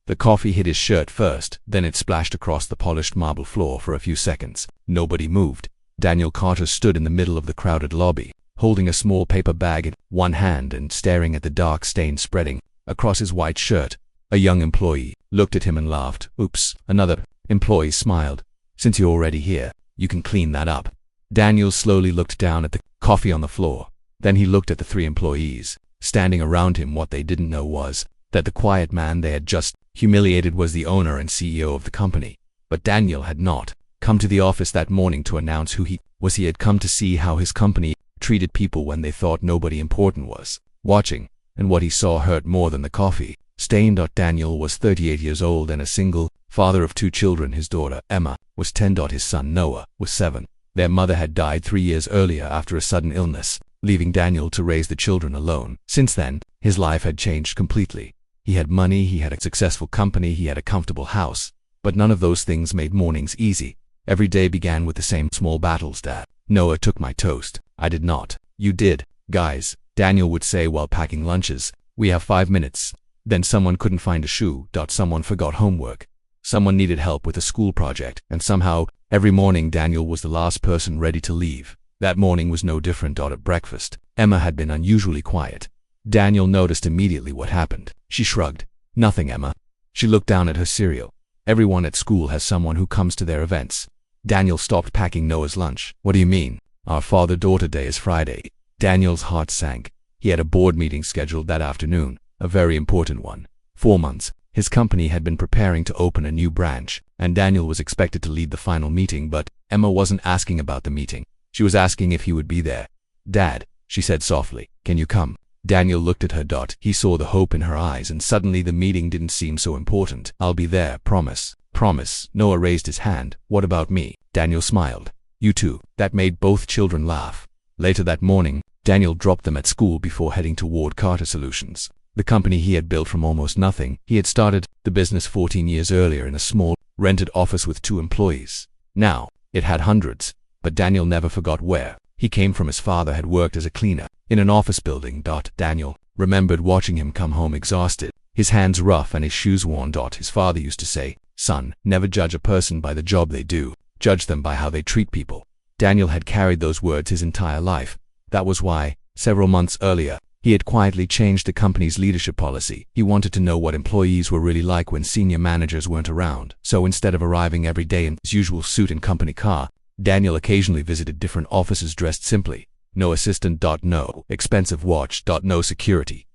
The coffee hit his shirt first, then it splashed across the polished marble floor for a few seconds. Nobody moved. Daniel Carter stood in the middle of the crowded lobby, holding a small paper bag in one hand and staring at the dark stain spreading across his white shirt. A young employee looked at him and laughed. Oops. Another employee smiled. Since you're already here, you can clean that up. Daniel slowly looked down at the coffee on the floor. Then he looked at the three employees standing around him. What they didn't know was that the quiet man they had just humiliated was the owner and CEO of the company. But Daniel had not come to the office that morning to announce who he was. He had come to see how his company treated people when they thought nobody important was watching, and what he saw hurt more than the coffee stain. Daniel was 38 years old and a single father of 2 children. His daughter, Emma, was 10. His son, Noah, was 7. Their mother had died 3 years earlier after a sudden illness, leaving Daniel to raise the children alone. Since then, his life had changed completely. He had money, he had a successful company, he had a comfortable house, but none of those things made mornings easy. Every day began with the same small battles. Dad, Noah took my toast. I did not. You did. Guys, Daniel would say while packing lunches, we have 5 minutes. Then someone couldn't find a shoe. Someone forgot homework. Someone needed help with a school project, and somehow, every morning Daniel was the last person ready to leave. That morning was no different. At breakfast, Emma had been unusually quiet. Daniel noticed immediately what happened. She shrugged. Nothing, Emma. She looked down at her cereal. Everyone at school has someone who comes to their events. Daniel stopped packing Noah's lunch. What do you mean? Our father-daughter day is Friday. Daniel's heart sank. He had a board meeting scheduled that afternoon, a very important one. 4 months, his company had been preparing to open a new branch, and Daniel was expected to lead the final meeting, but Emma wasn't asking about the meeting. She was asking if he would be there. Dad, she said softly, can you come? Daniel looked at her. He saw the hope in her eyes, and suddenly the meeting didn't seem so important. I'll be there, promise. Promise. Noah raised his hand. What about me? Daniel smiled. You too. That made both children laugh. Later that morning, Daniel dropped them at school before heading toward Carter Solutions, the company he had built from almost nothing. He had started the business 14 years earlier in a small, rented office with 2 employees. Now, it had hundreds, but Daniel never forgot where he came from. His father had worked as a cleaner in an office building. Daniel remembered watching him come home exhausted, his hands rough and his shoes worn. His father used to say, son, never judge a person by the job they do, judge them by how they treat people. Daniel had carried those words his entire life. That was why, several months earlier, he had quietly changed the company's leadership policy. He wanted to know what employees were really like when senior managers weren't around. So instead of arriving every day in his usual suit and company car, Daniel occasionally visited different offices dressed simply. No assistant. No expensive watch. No security.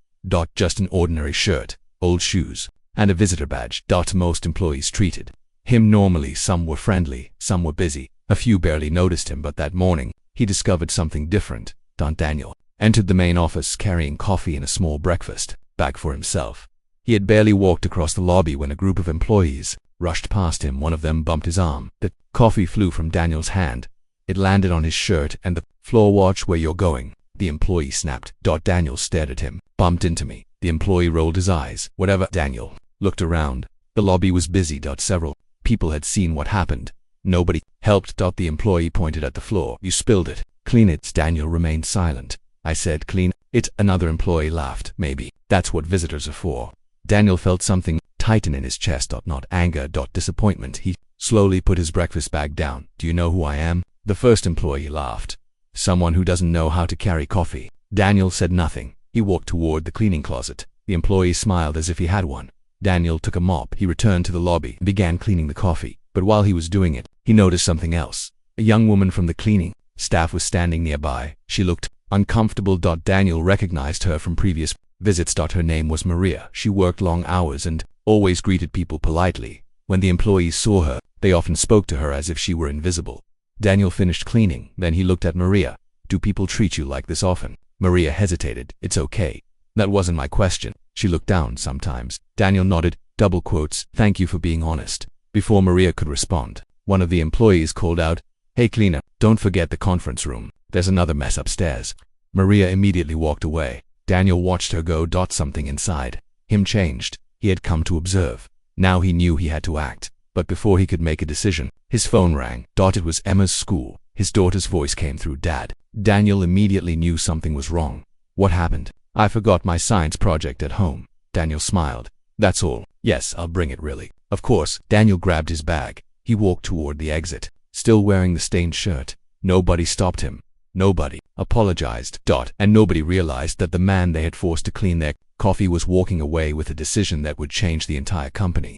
Just an ordinary shirt, old shoes, and a visitor badge. Most employees treated him normally. Some were friendly, some were busy. A few barely noticed him, but that morning, he discovered something different. Daniel entered the main office carrying coffee and a small breakfast bag for himself. He had barely walked across the lobby when a group of employees rushed past him. One of them bumped his arm. The coffee flew from Daniel's hand. It landed on his shirt and the floor. Watch where you're going, the employee snapped. Daniel stared at him. Bumped into me. The employee rolled his eyes. Whatever. Daniel looked around. The lobby was busy. Several people had seen what happened. Nobody helped. The employee pointed at the floor. You spilled it. Clean it. Daniel remained silent. I said clean it. Another employee laughed. Maybe that's what visitors are for. Daniel felt something tighten in his chest. Not anger. Disappointment. He slowly put his breakfast bag down. Do you know who I am? The first employee laughed. Someone who doesn't know how to carry coffee. Daniel said nothing. He walked toward the cleaning closet. The employee smiled as if he had one. Daniel took a mop. He returned to the lobby and began cleaning the coffee. But while he was doing it, he noticed something else. A young woman from the cleaning staff was standing nearby. She looked uncomfortable. Daniel recognized her from previous visits. Her name was Maria. She worked long hours and always greeted people politely. When the employees saw her, they often spoke to her as if she were invisible. Daniel finished cleaning. Then he looked at Maria. Do people treat you like this often? Maria hesitated. It's okay. That wasn't my question. She looked down. Sometimes. Daniel nodded. Double quotes. Thank you for being honest. Before Maria could respond, one of the employees called out, Hey cleaner, don't forget the conference room. There's another mess upstairs. Maria immediately walked away. Daniel watched her go. Something inside him changed. He had come to observe. Now he knew he had to act. But before he could make a decision, his phone rang. It was Emma's school. His daughter's voice came through. Dad. Daniel immediately knew something was wrong. What happened? I forgot my science project at home. Daniel smiled. That's all. Yes, I'll bring it really. Of course. Daniel grabbed his bag. He walked toward the exit, still wearing the stained shirt. Nobody stopped him. Nobody apologized. And nobody realized that the man they had forced to clean their coffee was walking away with a decision that would change the entire company.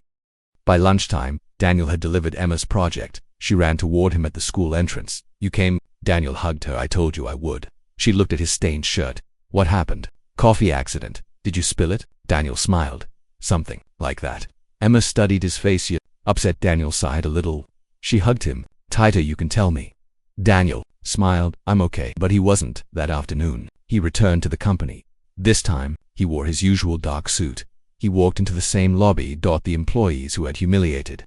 By lunchtime, Daniel had delivered Emma's project. She ran toward him at the school entrance. You came? Daniel hugged her. I told you I would. She looked at his stained shirt. What happened? Coffee accident. Did you spill it? Daniel smiled. Something like that. Emma studied his face. You upset. Daniel sighed a little. She hugged him. Tighter. You can tell me. Daniel smiled. I'm okay. But he wasn't. That afternoon, he returned to the company. This time, he wore his usual dark suit. He walked into the same lobby. The employees who had humiliated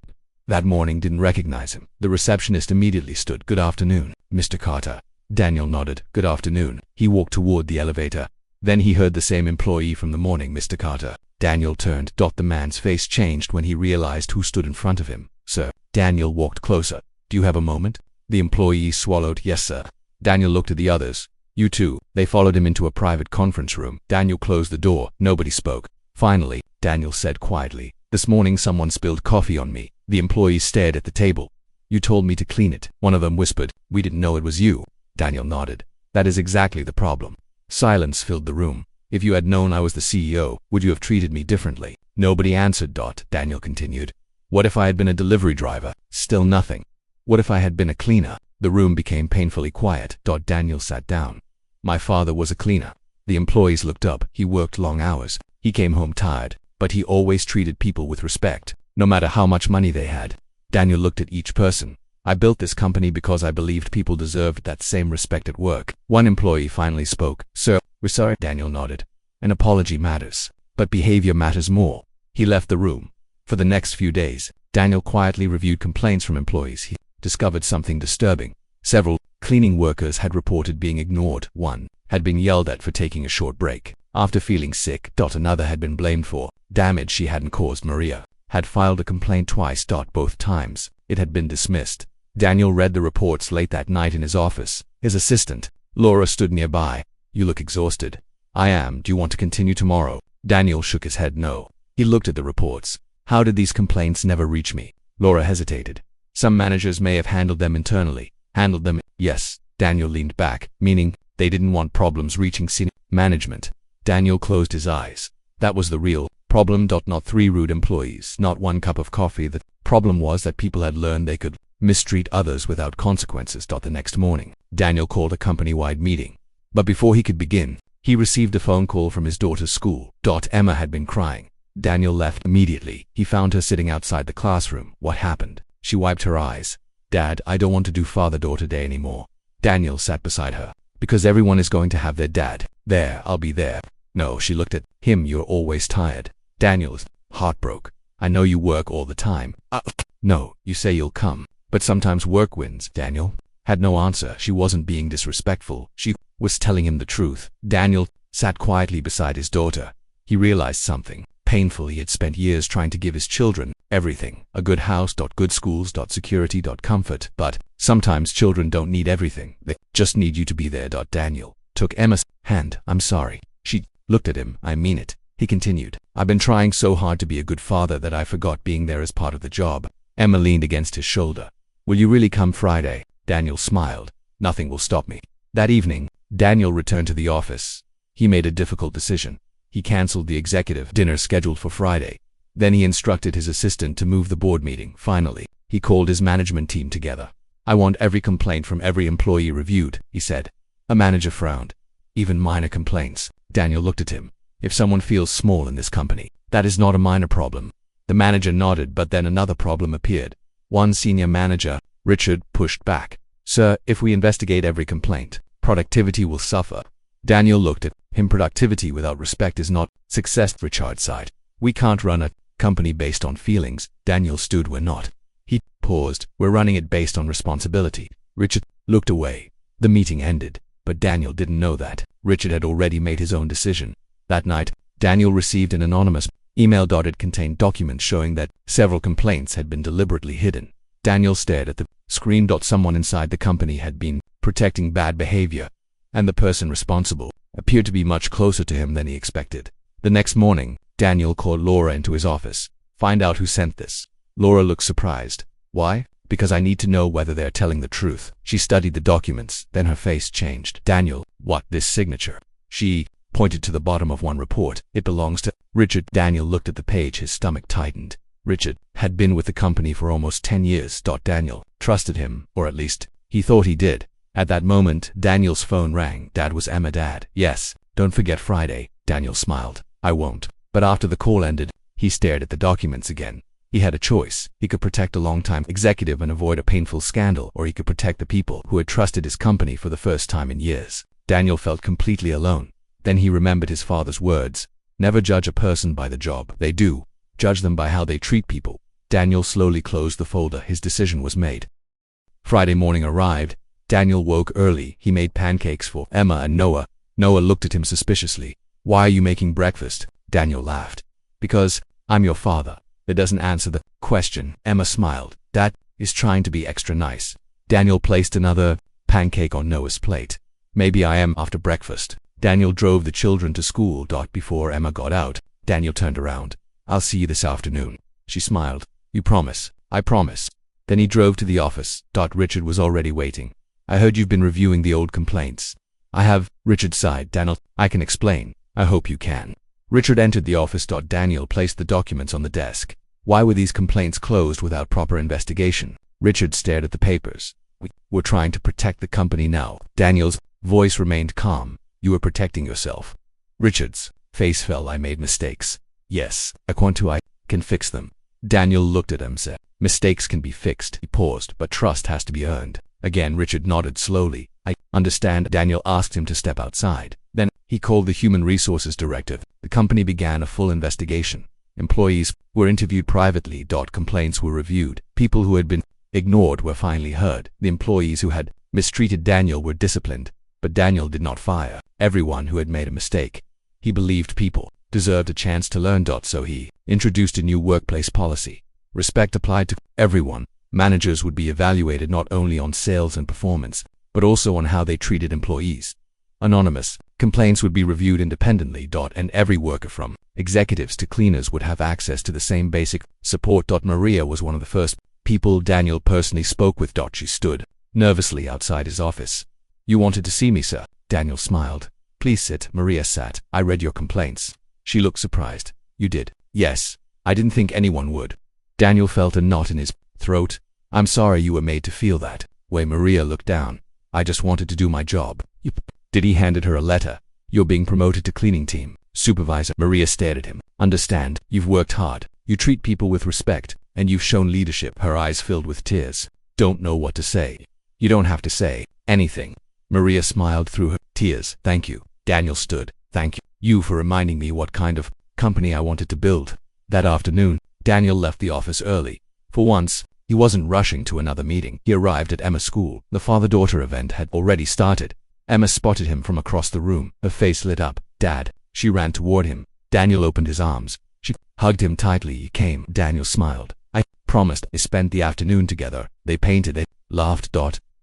that morning didn't recognize him. The receptionist immediately stood. Good afternoon, Mr. Carter. Daniel nodded. Good afternoon. He walked toward the elevator. Then he heard the same employee from the morning. Mr. Carter. Daniel turned. The man's face changed when he realized who stood in front of him. Sir. Daniel walked closer. Do you have a moment? The employee swallowed. Yes, sir. Daniel looked at the others. You too. They followed him into a private conference room. Daniel closed the door. Nobody spoke. Finally, Daniel said quietly, this morning someone spilled coffee on me. The employees stared at the table. You told me to clean it. One of them whispered, we didn't know it was you. Daniel nodded. That is exactly the problem. Silence filled the room. If you had known I was the CEO, would you have treated me differently? Nobody answered. Daniel continued. What if I had been a delivery driver? Still nothing. What if I had been a cleaner? The room became painfully quiet. Daniel sat down. My father was a cleaner. The employees looked up. He worked long hours. He came home tired, but he always treated people with respect, no matter how much money they had. Daniel looked at each person. I built this company because I believed people deserved that same respect at work. One employee finally spoke. Sir, we're sorry. Daniel nodded. An apology matters, but behavior matters more. He left the room. For the next few days, Daniel quietly reviewed complaints from employees. He discovered something disturbing. Several cleaning workers had reported being ignored. One had been yelled at for taking a short break after feeling sick. Another had been blamed for damage she hadn't caused. Maria had filed a complaint twice. Both times, it had been dismissed. Daniel read the reports late that night in his office. His assistant, Laura, stood nearby. You look exhausted. I am. Do you want to continue tomorrow? Daniel shook his head no. He looked at the reports. How did these complaints never reach me? Laura hesitated. Some managers may have handled them internally. Handled them? Yes. Daniel leaned back, meaning they didn't want problems reaching senior management. Daniel closed his eyes. That was the real problem. Not 3 rude employees, not 1 cup of coffee. The problem was that people had learned they could mistreat others without consequences. The next morning, Daniel called a company-wide meeting. But before he could begin, he received a phone call from his daughter's school. Emma had been crying. Daniel left immediately. He found her sitting outside the classroom. What happened? She wiped her eyes. Dad, I don't want to do Father-Daughter Day anymore. Daniel sat beside her. Because everyone is going to have their dad. There, I'll be there. No, she looked at him. You're always tired. Daniel's heart broke. I know you work all the time. No, you say you'll come. But sometimes work wins. Daniel had no answer. She wasn't being disrespectful. She was telling him the truth. Daniel sat quietly beside his daughter. He realized something. Painful. He had spent years trying to give his children everything. A good house, good schools, security, comfort. But sometimes children don't need everything. They just need you to be there. Daniel took Emma's hand. I'm sorry. She looked at him. I mean it. He continued. I've been trying so hard to be a good father that I forgot being there as part of the job. Emma leaned against his shoulder. Will you really come Friday? Daniel smiled. Nothing will stop me. That evening, Daniel returned to the office. He made a difficult decision. He canceled the executive dinner scheduled for Friday. Then he instructed his assistant to move the board meeting. Finally, he called his management team together. I want every complaint from every employee reviewed, he said. A manager frowned. Even minor complaints. Daniel looked at him. If someone feels small in this company, that is not a minor problem. The manager nodded, but then another problem appeared. One senior manager, Richard, pushed back. Sir, if we investigate every complaint, productivity will suffer. Daniel looked at him. Productivity without respect is not success. Richard sighed. We can't run a company based on feelings. Daniel stood. We're not. He paused. We're running it based on responsibility. Richard looked away. The meeting ended, but Daniel didn't know that Richard had already made his own decision. That night, Daniel received an anonymous email. It contained documents showing that several complaints had been deliberately hidden. Daniel stared at the screen. Someone inside the company had been protecting bad behavior, and the person responsible appeared to be much closer to him than he expected. The next morning, Daniel called Laura into his office. Find out who sent this. Laura looked surprised. Why? Because I need to know whether they're telling the truth. She studied the documents, then her face changed. Daniel, what? This signature? She pointed to the bottom of one report. It belongs to Richard. Daniel looked at the page, his stomach tightened. Richard had been with the company for almost 10 years. Daniel trusted him, or at least he thought he did. At that moment, Daniel's phone rang. Dad, was Emma. Dad, yes. Don't forget Friday. Daniel smiled. I won't. But after the call ended, he stared at the documents again. He had a choice. He could protect a long-time executive and avoid a painful scandal, or he could protect the people who had trusted his company for the first time in years. Daniel felt completely alone. Then he remembered his father's words. Never judge a person by the job they do. Judge them by how they treat people. Daniel slowly closed the folder. His decision was made. Friday morning arrived. Daniel woke early. He made pancakes for Emma and Noah. Noah looked at him suspiciously. Why are you making breakfast? Daniel laughed. Because I'm your father. That doesn't answer the question. Emma smiled. Dad is trying to be extra nice. Daniel placed another pancake on Noah's plate. Maybe I am after breakfast. Daniel drove the children to school. Before Emma got out, Daniel turned around. I'll see you this afternoon. She smiled. You promise? I promise. Then he drove to the office. Richard was already waiting. I heard you've been reviewing the old complaints. I have. Richard sighed. Daniel, I can explain. I hope you can. Richard entered the office. Daniel placed the documents on the desk. Why were these complaints closed without proper investigation? Richard stared at the papers. We're trying to protect the company now. Daniel's voice remained calm. You were protecting yourself. Richard's face fell. I made mistakes. Yes, I can fix them. Daniel looked at him, said, mistakes can be fixed. He paused, but trust has to be earned. Again, Richard nodded slowly. I understand. Daniel asked him to step outside. Then he called the human resources director. The company began a full investigation. Employees were interviewed privately. Complaints were reviewed. People who had been ignored were finally heard. The employees who had mistreated Daniel were disciplined, but Daniel did not fire everyone who had made a mistake. He believed people deserved a chance to learn. So he introduced a new workplace policy. Respect applied to everyone. Managers would be evaluated not only on sales and performance, but also on how they treated employees. Anonymous complaints would be reviewed independently. And every worker from executives to cleaners would have access to the same basic support. Maria was one of the first people Daniel personally spoke with. She stood nervously outside his office. You wanted to see me, sir? Daniel smiled. Please sit. Maria sat. I read your complaints. She looked surprised. You did? Yes. I didn't think anyone would. Daniel felt a knot in his throat. I'm sorry you were made to feel that way. Maria looked down. I just wanted to do my job. Did he handed her a letter? You're being promoted to cleaning team supervisor. Maria stared at him. Understand, you've worked hard. You treat people with respect, and you've shown leadership. Her eyes filled with tears. Don't know what to say. You don't have to say anything. Maria smiled through her tears. Thank you. Daniel stood. Thank you for reminding me what kind of company I wanted to build. That afternoon, Daniel left the office early. For once, he wasn't rushing to another meeting. He arrived at Emma's school. The father-daughter event had already started. Emma spotted him from across the room. Her face lit up. Dad. She ran toward him. Daniel opened his arms. She hugged him tightly. He came. Daniel smiled. I promised. They spent the afternoon together. They painted. They laughed.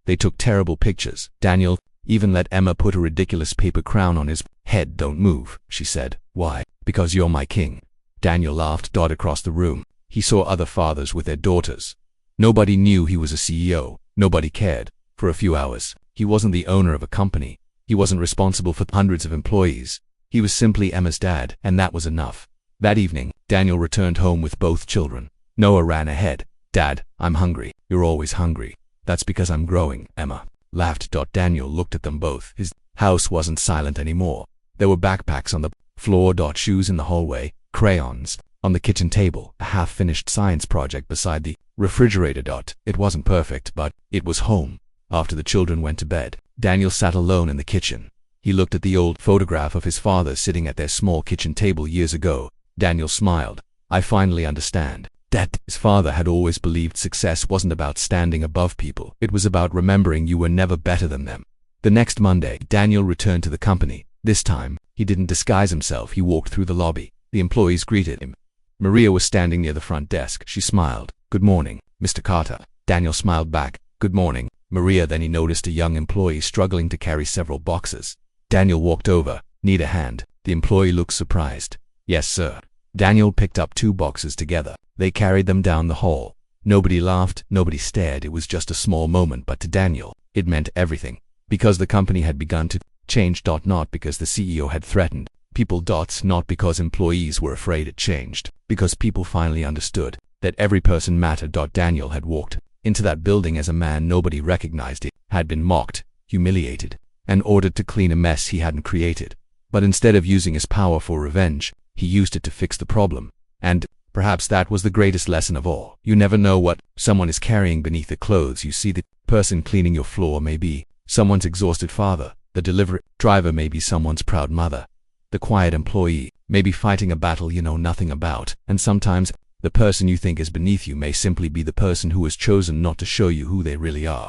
They took terrible pictures. Daniel even let Emma put a ridiculous paper crown on his head. Don't move, she said. Why? Because you're my king. Daniel laughed. Across the room, he saw other fathers with their daughters. Nobody knew he was a CEO. Nobody cared. For a few hours, he wasn't the owner of a company. He wasn't responsible for hundreds of employees. He was simply Emma's dad, and that was enough. That evening, Daniel returned home with both children. Noah ran ahead. Dad, I'm hungry. You're always hungry. That's because I'm growing, Emma laughed. Daniel looked at them both. His house wasn't silent anymore. There were backpacks on the floor. Shoes in the hallway. Crayons on the kitchen table. A half-finished science project beside the refrigerator. It wasn't perfect, but it was home. After the children went to bed, Daniel sat alone in the kitchen. He looked at the old photograph of his father sitting at their small kitchen table years ago. Daniel smiled. I finally understand. That his father had always believed success wasn't about standing above people. It was about remembering you were never better than them. The next Monday, Daniel returned to the company. This time, he didn't disguise himself. He walked through the lobby. The employees greeted him. Maria was standing near the front desk. She smiled. Good morning, Mr. Carter. Daniel smiled back. Good morning, Maria. Then he noticed a young employee struggling to carry several boxes. Daniel walked over. Need a hand? The employee looked surprised. Yes, sir. Daniel picked up 2 boxes together. They carried them down the hall. Nobody laughed, nobody stared. It was just a small moment, but to Daniel, it meant everything. Because the company had begun to change. Not because the CEO had threatened people. Not because employees were afraid it changed. Because people finally understood that every person mattered. Daniel had walked into that building as a man nobody recognized. It had been mocked, humiliated, and ordered to clean a mess he hadn't created. But instead of using his power for revenge, he used it to fix the problem. And perhaps that was the greatest lesson of all. You never know what someone is carrying beneath the clothes you see. The person cleaning your floor may be someone's exhausted father. The delivery driver may be someone's proud mother. The quiet employee may be fighting a battle you know nothing about. And sometimes the person you think is beneath you may simply be the person who has chosen not to show you who they really are.